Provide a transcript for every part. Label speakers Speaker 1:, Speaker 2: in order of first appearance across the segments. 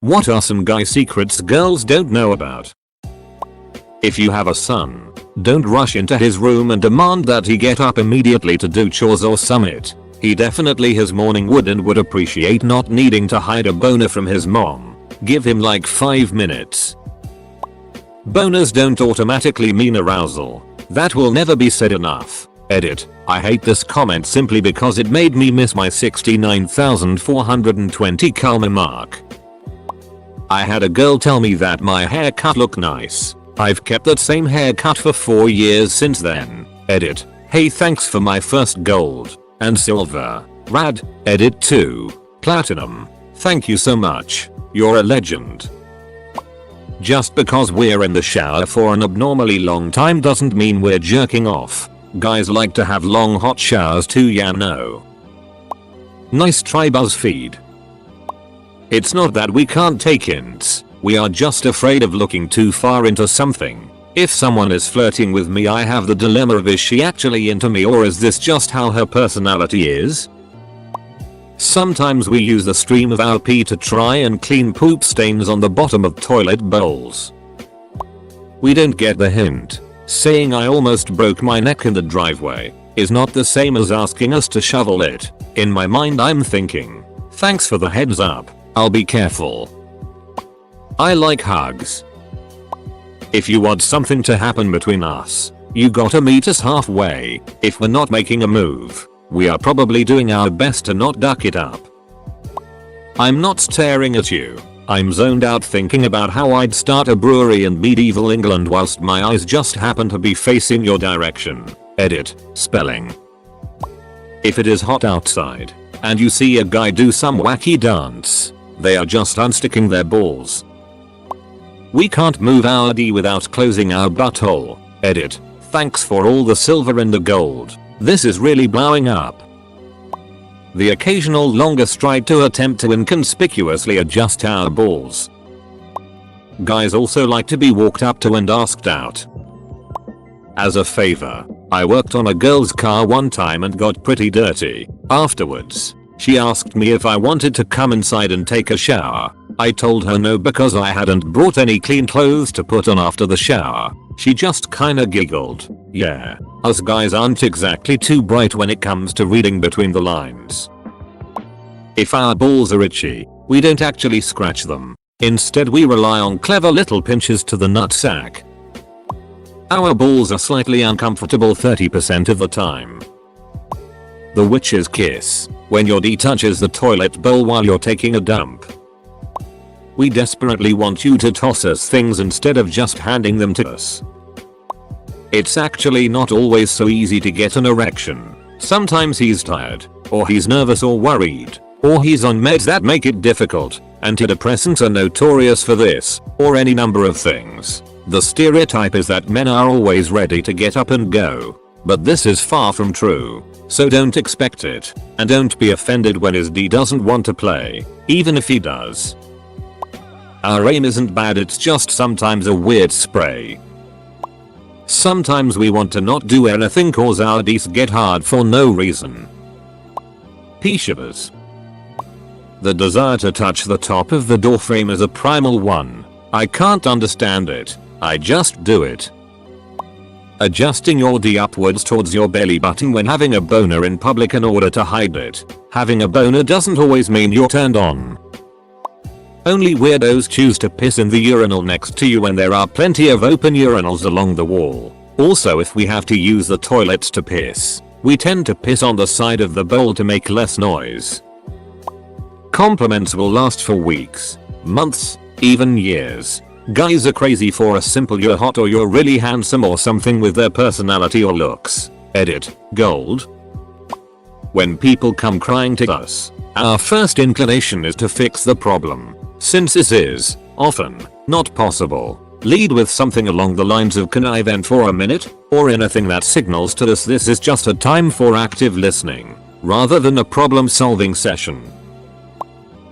Speaker 1: What are some guy secrets girls don't know about? If you have a son, don't rush into his room and demand that he get up immediately to do chores or summit. He definitely has morning wood and would appreciate not needing to hide a boner from his mom. Give him like 5 minutes. Boners don't automatically mean arousal. That will never be said enough. Edit. I hate this comment simply because it made me miss my 69,420 karma mark. I had a girl tell me that my haircut looked nice. I've kept that same haircut for 4 years since then. Edit. Hey, thanks for my first gold and silver. Rad. Edit 2. Platinum. Thank you so much. You're a legend. Just because we're in the shower for an abnormally long time doesn't mean we're jerking off. Guys like to have long hot showers too, ya know. Nice try, BuzzFeed. It's not that we can't take hints. We are just afraid of looking too far into something. If someone is flirting with me, I have the dilemma of, is she actually into me or is this just how her personality is? Sometimes we use the stream of our pee to try and clean poop stains on the bottom of toilet bowls. We don't get the hint. Saying I almost broke my neck in the driveway is not the same as asking us to shovel it. In my mind I'm thinking, thanks for the heads up, I'll be careful. I like hugs. If you want something to happen between us, you gotta meet us halfway. If we're not making a move, we are probably doing our best to not duck it up. I'm not staring at you. I'm zoned out thinking about how I'd start a brewery in medieval England whilst my eyes just happen to be facing your direction. Edit. Spelling. If it is hot outside and you see a guy do some wacky dance, they are just unsticking their balls. We can't move our D without closing our butthole. Edit. Thanks for all the silver and the gold. This is really blowing up. The occasional longer stride to attempt to inconspicuously adjust our balls. Guys also like to be walked up to and asked out. As a favor, I worked on a girl's car one time and got pretty dirty. Afterwards, she asked me if I wanted to come inside and take a shower. I told her no because I hadn't brought any clean clothes to put on after the shower. She just kinda giggled. Yeah, us guys aren't exactly too bright when it comes to reading between the lines. If our balls are itchy, we don't actually scratch them. Instead we rely on clever little pinches to the nutsack. Our balls are slightly uncomfortable 30% of the time. The witch's kiss, when your D touches the toilet bowl while you're taking a dump. We desperately want you to toss us things instead of just handing them to us. It's actually not always so easy to get an erection. Sometimes he's tired, or he's nervous or worried, or he's on meds that make it difficult. Antidepressants are notorious for this, or any number of things. The stereotype is that men are always ready to get up and go. But this is far from true. So don't expect it, and don't be offended when his D doesn't want to play, even if he does. Our aim isn't bad, it's just sometimes a weird spray. Sometimes we want to not do anything cause our Ds get hard for no reason. Pee shivers. The desire to touch the top of the door frame is a primal one. I can't understand it, I just do it. Adjusting your D upwards towards your belly button when having a boner in public in order to hide it. Having a boner doesn't always mean you're turned on. Only weirdos choose to piss in the urinal next to you when there are plenty of open urinals along the wall. Also, if we have to use the toilets to piss, we tend to piss on the side of the bowl to make less noise. Compliments will last for weeks, months, even years. Guys are crazy for a simple "you're hot" or "you're really handsome" or something with their personality or looks. Edit. Gold. When people come crying to us, our first inclination is to fix the problem. Since this is, often, not possible, lead with something along the lines of "can I vent for a minute?" or anything that signals to us this is just a time for active listening, rather than a problem-solving session.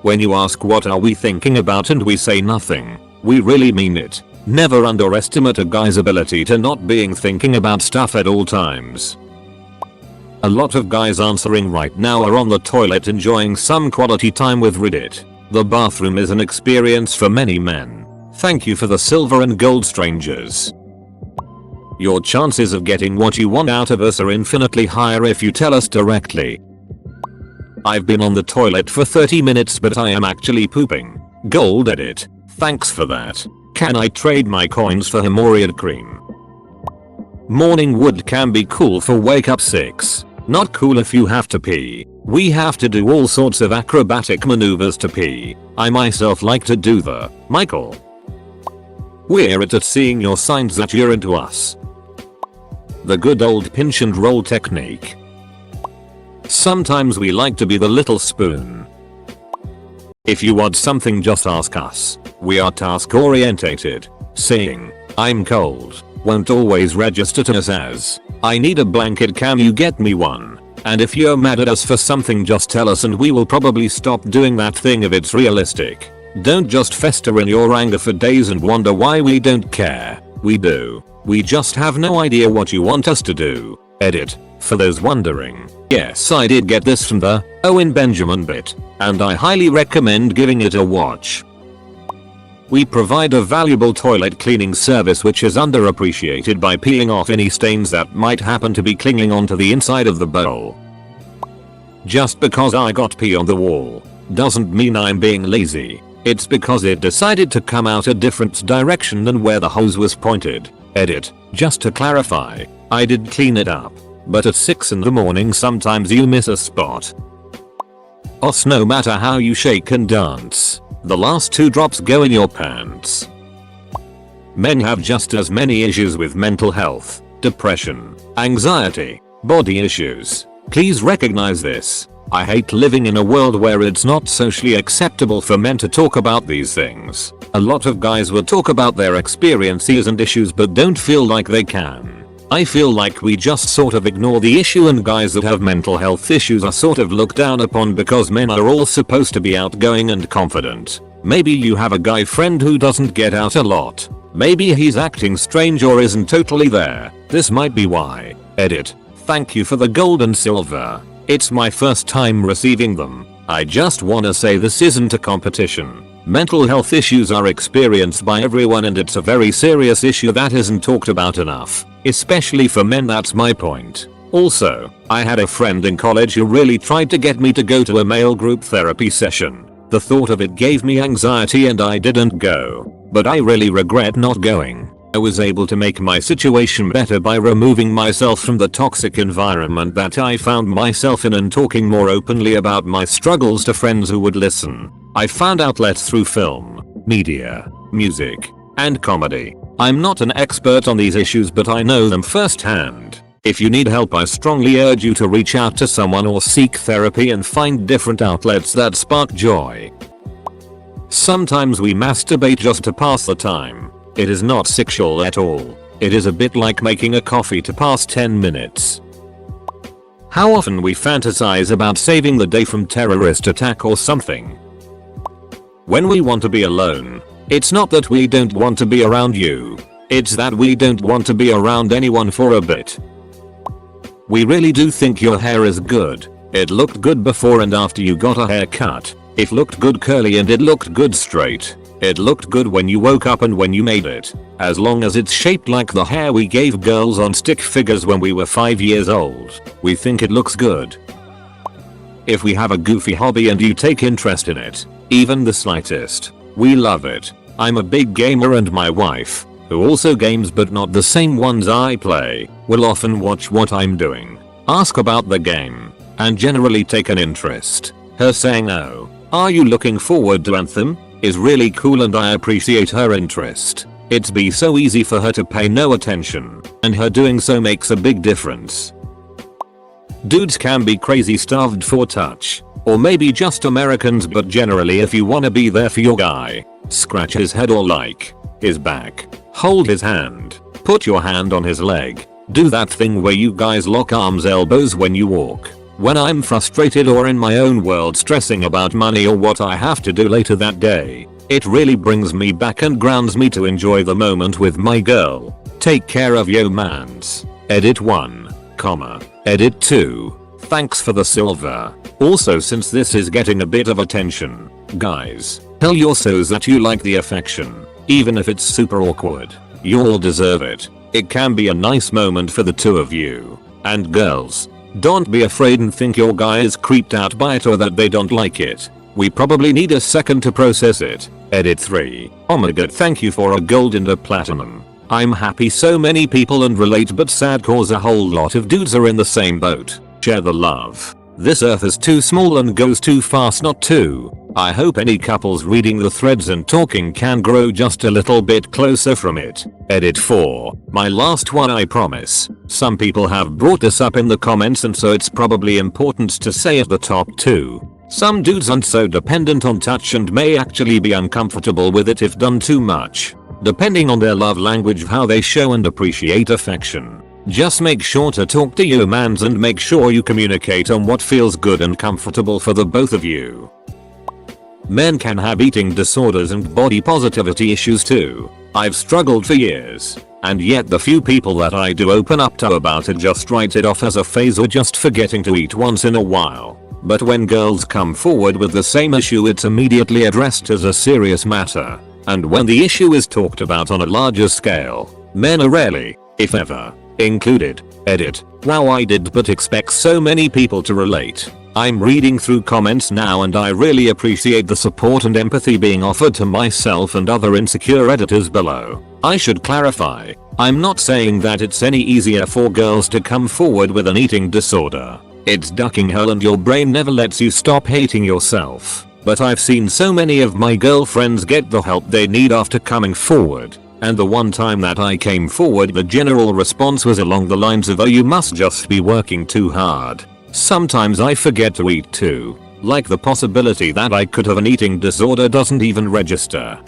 Speaker 1: When you ask what are we thinking about and we say nothing, we really mean it. Never underestimate a guy's ability to not being thinking about stuff at all times. A lot of guys answering right now are on the toilet enjoying some quality time with Reddit. The bathroom is an experience for many men. Thank you for the silver and gold, strangers. Your chances of getting what you want out of us are infinitely higher if you tell us directly. I've been on the toilet for 30 minutes but I am actually pooping. Gold edit. Thanks for that. Can I trade my coins for hemorrhoid cream? Morning wood can be cool for wake up 6. Not cool if you have to pee. We have to do all sorts of acrobatic maneuvers to pee. I myself like to do the Michael. We're at seeing your signs that you're into us. The good old pinch and roll technique. Sometimes we like to be the little spoon. If you want something, just ask us. We are task orientated. Saying, I'm cold, won't always register to us as, I need a blanket, can you get me one? And if you're mad at us for something, just tell us and we will probably stop doing that thing if it's realistic. Don't just fester in your anger for days and wonder why we don't care. We do. We just have no idea what you want us to do. Edit. For those wondering, yes, I did get this from the Owen Benjamin bit, and I highly recommend giving it a watch. We provide a valuable toilet cleaning service which is underappreciated by peeling off any stains that might happen to be clinging onto the inside of the bowl. Just because I got pee on the wall doesn't mean I'm being lazy. It's because it decided to come out a different direction than where the hose was pointed. Edit. Just to clarify, I did clean it up. But at 6 in the morning sometimes you miss a spot. Os, no matter how you shake and dance, the last 2 drops go in your pants. Men have just as many issues with mental health, depression, anxiety, body issues. Please recognize this. I hate living in a world where it's not socially acceptable for men to talk about these things. A lot of guys will talk about their experiences and issues but don't feel like they can. I feel like we just sort of ignore the issue and guys that have mental health issues are sort of looked down upon because men are all supposed to be outgoing and confident. Maybe you have a guy friend who doesn't get out a lot. Maybe he's acting strange or isn't totally there. This might be why. Edit. Thank you for the gold and silver. It's my first time receiving them. I just wanna say this isn't a competition. Mental health issues are experienced by everyone and it's a very serious issue that isn't talked about enough. Especially for men, that's my point. Also, I had a friend in college who really tried to get me to go to a male group therapy session. The thought of it gave me anxiety and I didn't go. But I really regret not going. I was able to make my situation better by removing myself from the toxic environment that I found myself in and talking more openly about my struggles to friends who would listen. I found outlets through film, media, music, and comedy. I'm not an expert on these issues but I know them firsthand. If you need help, I strongly urge you to reach out to someone or seek therapy and find different outlets that spark joy. Sometimes we masturbate just to pass the time. It is not sexual at all. It is a bit like making a coffee to pass 10 minutes. How often we fantasize about saving the day from terrorist attack or something. When we want to be alone, it's not that we don't want to be around you. It's that we don't want to be around anyone for a bit. We really do think your hair is good. It looked good before and after you got a haircut. It looked good curly and it looked good straight. It looked good when you woke up and when you made it. As long as it's shaped like the hair we gave girls on stick figures when we were 5 years old, we think it looks good. If we have a goofy hobby and you take interest in it, even the slightest, we love it. I'm a big gamer and my wife, who also games but not the same ones I play, will often watch what I'm doing, ask about the game, and generally take an interest. Her saying, "Oh, are you looking forward to Anthem?" is really cool and I appreciate her interest. It's be so easy for her to pay no attention, and her doing so makes a big difference. Dudes can be crazy starved for touch, or maybe just Americans, but generally if you wanna be there for your guy, scratch his head or like his back, hold his hand, put your hand on his leg, do that thing where you guys lock arms elbows when you walk. When I'm frustrated or in my own world stressing about money or what I have to do later that day, it really brings me back and grounds me to enjoy the moment with my girl. Take care of yo mans. Edit 1, Edit 2. Thanks for the silver. Also, since this is getting a bit of attention, Guys, tell your so's that you like the affection, even if it's super awkward. You'll deserve it. It can be a nice moment for the two of you. And girls, don't be afraid and think your guy is creeped out by it or that they don't like it. We probably need a second to process it. Edit 3. Oh my god, thank you for a gold and a platinum. I'm happy so many people and relate, but sad cause a whole lot of dudes are in the same boat. Share the love. This earth is too small and goes too fast not to. I hope any couples reading the threads and talking can grow just a little bit closer from it. Edit 4. My last one, I promise. Some people have brought this up in the comments and so it's probably important to say at the top too. Some dudes aren't so dependent on touch and may actually be uncomfortable with it if done too much. Depending on their love language of how they show and appreciate affection. Just make sure to talk to your mans and make sure you communicate on what feels good and comfortable for the both of you. Men can have eating disorders and body positivity issues too. I've struggled for years, and yet the few people that I do open up to about it just write it off as a phase or just forgetting to eat once in a while. But when girls come forward with the same issue, it's immediately addressed as a serious matter. And when the issue is talked about on a larger scale, men are rarely, if ever, included. Edit. Wow, I did but expect so many people to relate. I'm reading through comments now and I really appreciate the support and empathy being offered to myself and other insecure editors below. I should clarify, I'm not saying that it's any easier for girls to come forward with an eating disorder. It's ducking hell and your brain never lets you stop hating yourself. But I've seen so many of my girlfriends get the help they need after coming forward. And the one time that I came forward, the general response was along the lines of, oh, you must just be working too hard. Sometimes I forget to eat too. Like the possibility that I could have an eating disorder doesn't even register.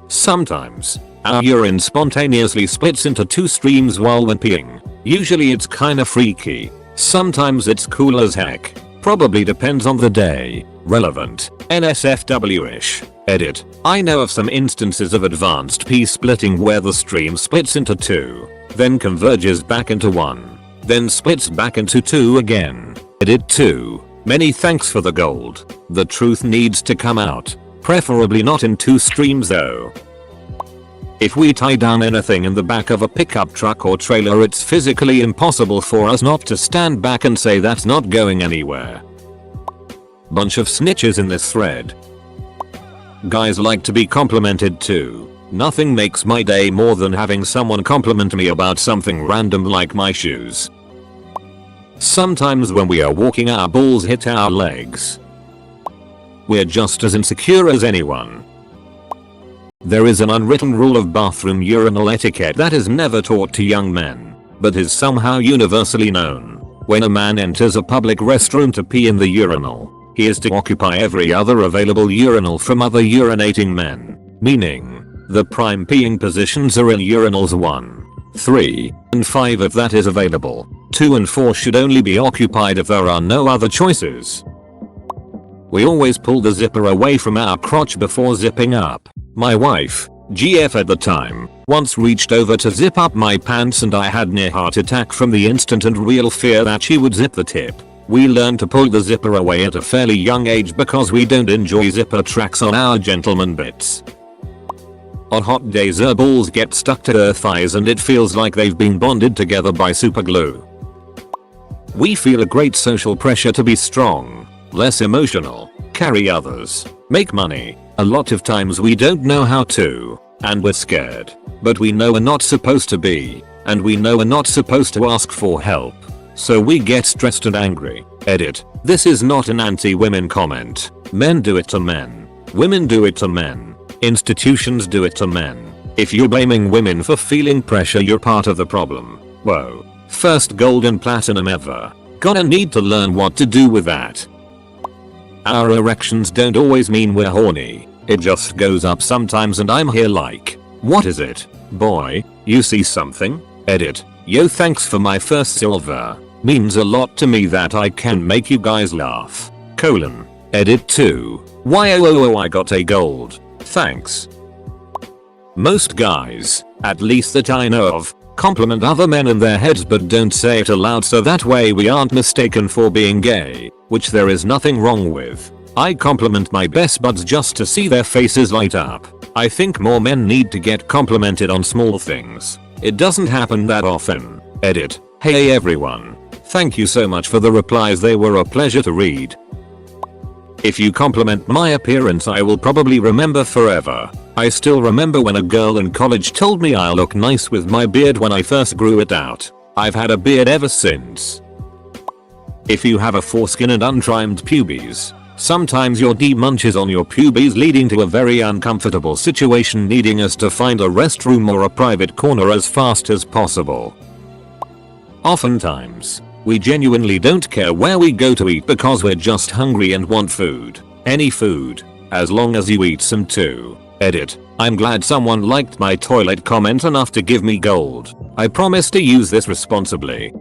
Speaker 1: Sometimes, our urine spontaneously splits into two streams while we're peeing. Usually it's kinda freaky. Sometimes it's cool as heck. Probably depends on the day. Relevant. NSFW-ish. Edit. I know of some instances of advanced pee splitting where the stream splits into two, then converges back into one, then splits back into two again. Edit 2. Many thanks for the gold. The truth needs to come out. Preferably not in two streams though. If we tie down anything in the back of a pickup truck or trailer, it's physically impossible for us not to stand back and say that's not going anywhere. Bunch of snitches in this thread. Guys like to be complimented too. Nothing makes my day more than having someone compliment me about something random like my shoes. Sometimes when we are walking, our balls hit our legs. We're just as insecure as anyone. There is an unwritten rule of bathroom urinal etiquette that is never taught to young men, but is somehow universally known. When a man enters a public restroom to pee in the urinal, he is to occupy every other available urinal from other urinating men, meaning the prime peeing positions are in urinals 1, 3, and 5 if that is available. 2 and 4 should only be occupied if there are no other choices. We always pull the zipper away from our crotch before zipping up. My wife, GF at the time, once reached over to zip up my pants and I had near heart attack from the instant and real fear that she would zip the tip. We learned to pull the zipper away at a fairly young age because we don't enjoy zipper tracks on our gentleman bits. On hot days our balls get stuck to her thighs and it feels like they've been bonded together by super glue. We feel a great social pressure to be strong, less emotional, carry others, make money. A lot of times we don't know how to, and we're scared. But we know we're not supposed to be, and we know we're not supposed to ask for help. So we get stressed and angry. Edit. This is not an anti-women comment. Men do it to men. Women do it to men. Institutions do it to men. If you're blaming women for feeling pressure, you're part of the problem. Whoa. First gold and platinum ever. Gonna need to learn what to do with that. Our erections don't always mean we're horny. It just goes up sometimes and I'm here like, what is it? Boy, you see something? Edit. Yo, thanks for my first silver. Means a lot to me that I can make you guys laugh. Colon. Edit 2. Why I got a gold. Thanks. Most guys, at least that I know of, compliment other men in their heads but don't say it aloud so that way we aren't mistaken for being gay, which there is nothing wrong with. I compliment my best buds just to see their faces light up. I think more men need to get complimented on small things. It doesn't happen that often. Edit. Hey everyone. Thank you so much for the replies, they were a pleasure to read. If you compliment my appearance I will probably remember forever. I still remember when a girl in college told me I look nice with my beard when I first grew it out. I've had a beard ever since. If you have a foreskin and untrimmed pubes, sometimes your D munches on your pubes leading to a very uncomfortable situation needing us to find a restroom or a private corner as fast as possible. Oftentimes, we genuinely don't care where we go to eat because we're just hungry and want food. Any food, as long as you eat some too. Edit. I'm glad someone liked my toilet comment enough to give me gold. I promise to use this responsibly.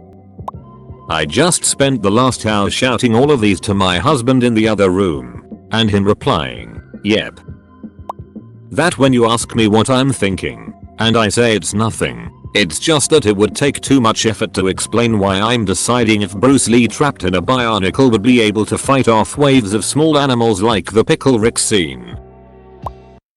Speaker 1: I just spent the last hour shouting all of these to my husband in the other room, and him replying, yep. That when you ask me what I'm thinking, and I say it's nothing, it's just that it would take too much effort to explain why I'm deciding if Bruce Lee trapped in a bionicle would be able to fight off waves of small animals like the Pickle Rick scene.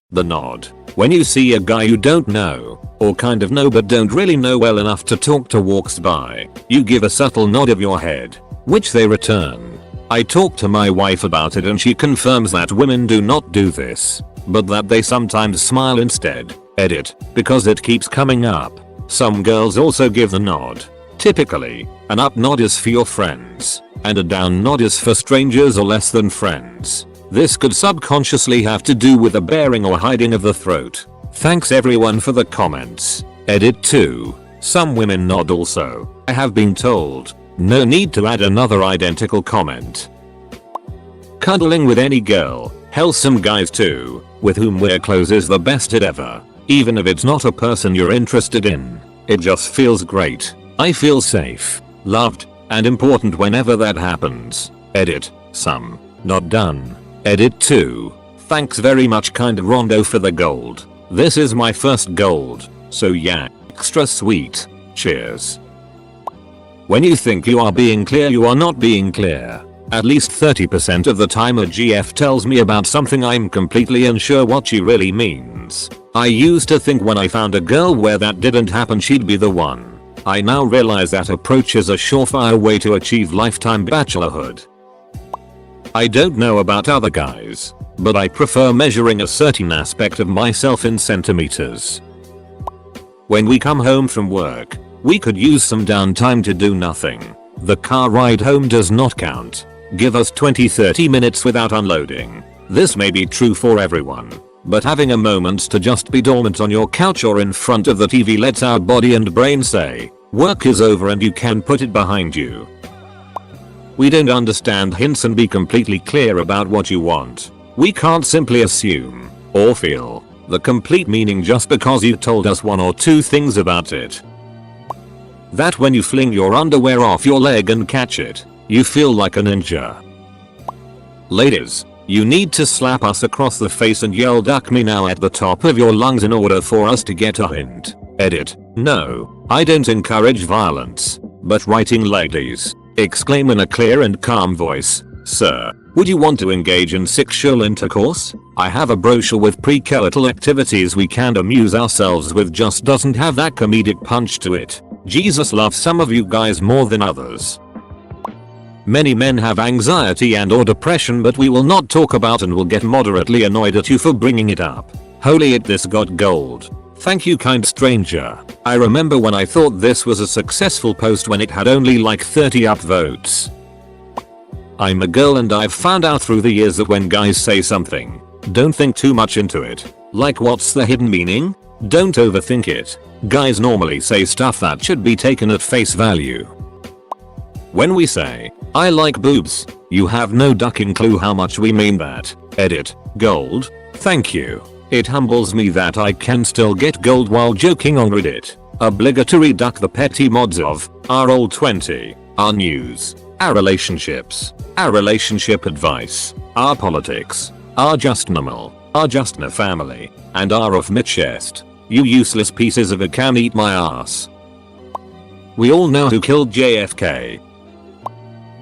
Speaker 1: The nod. When you see a guy you don't know, or kind of know but don't really know well enough to talk to walks by, you give a subtle nod of your head, which they return. I talked to my wife about it and she confirms that women do not do this, but that they sometimes smile instead. Edit. Because it keeps coming up. Some girls also give the nod. Typically, an up nod is for your friends, and a down nod is for strangers or less than friends. This could subconsciously have to do with a baring or hiding of the throat. Thanks everyone for the comments. Edit 2. Some women nod also. I have been told. No need to add another identical comment. Cuddling with any girl. Hell, some guys too, with whom we're close is the best it ever. Even if it's not a person you're interested in, it just feels great. I feel safe, loved, and important whenever that happens. Edit. Some. Not done. Edit 2. Thanks very much kinda Rondo for the gold. This is my first gold, so yeah, extra sweet. Cheers. When you think you are being clear, you are not being clear. At least 30% of the time a GF tells me about something I'm completely unsure what she really means. I used to think when I found a girl where that didn't happen she'd be the one. I now realize that approach is a surefire way to achieve lifetime bachelorhood. I don't know about other guys, but I prefer measuring a certain aspect of myself in centimeters. When we come home from work, we could use some downtime to do nothing. The car ride home does not count. Give us 20-30 minutes without unloading. This may be true for everyone, but having a moment to just be dormant on your couch or in front of the TV lets our body and brain say, work is over and you can put it behind you. We don't understand hints and be completely clear about what you want. We can't simply assume, or feel, the complete meaning just because you told us one or two things about it. That when you fling your underwear off your leg and catch it, you feel like a ninja. Ladies, you need to slap us across the face and yell "duck me now" at the top of your lungs in order for us to get a hint. Edit. No, I don't encourage violence, but writing ladies, exclaim in a clear and calm voice, "Sir, would you want to engage in sexual intercourse? I have a brochure with pre-coital activities we can amuse ourselves with, just doesn't have that comedic punch to it. Jesus loves some of you guys more than others." Many men have anxiety and or depression, but we will not talk about and will get moderately annoyed at you for bringing it up. Holy it, this got gold. Thank you, kind stranger. I remember when I thought this was a successful post when it had only like 30 upvotes. I'm a girl and I've found out through the years that when guys say something, don't think too much into it. Like, what's the hidden meaning? Don't overthink it. Guys normally say stuff that should be taken at face value. When we say, "I like boobs," you have no ducking clue how much we mean that. Edit. Gold. Thank you. It humbles me that I can still get gold while joking on Reddit. Obligatory duck the petty mods of our Roll20, our news, our relationships, our relationship advice, our politics, our just normal, our just no family, and our off my chest. You useless pieces of it can eat my ass. We all know who killed JFK.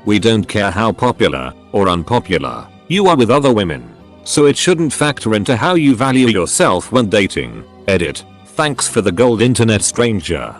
Speaker 1: We don't care how popular or unpopular You are with other women. So it shouldn't factor into how you value yourself when dating. Edit. Thanks for the gold internet stranger.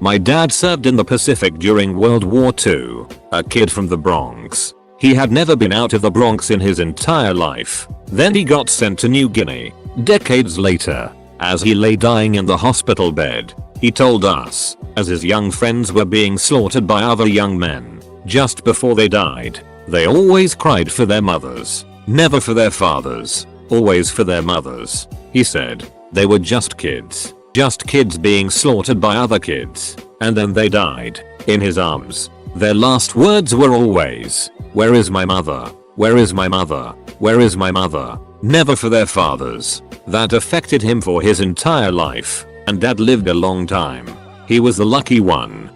Speaker 1: My dad served in the Pacific during World War II. A kid from the Bronx. He had never been out of the Bronx in his entire life. Then he got sent to New Guinea. Decades later, as he lay dying in the hospital bed, he told us, as his young friends were being slaughtered by other young men, just before they died, they always cried for their mothers. Never for their fathers. Always for their mothers. He said, they were just kids. Just kids being slaughtered by other kids. And then they died. In his arms. Their last words were always, where is my mother? Where is my mother? Where is my mother? Never for their fathers. That affected him for his entire life. And dad lived a long time. He was the lucky one.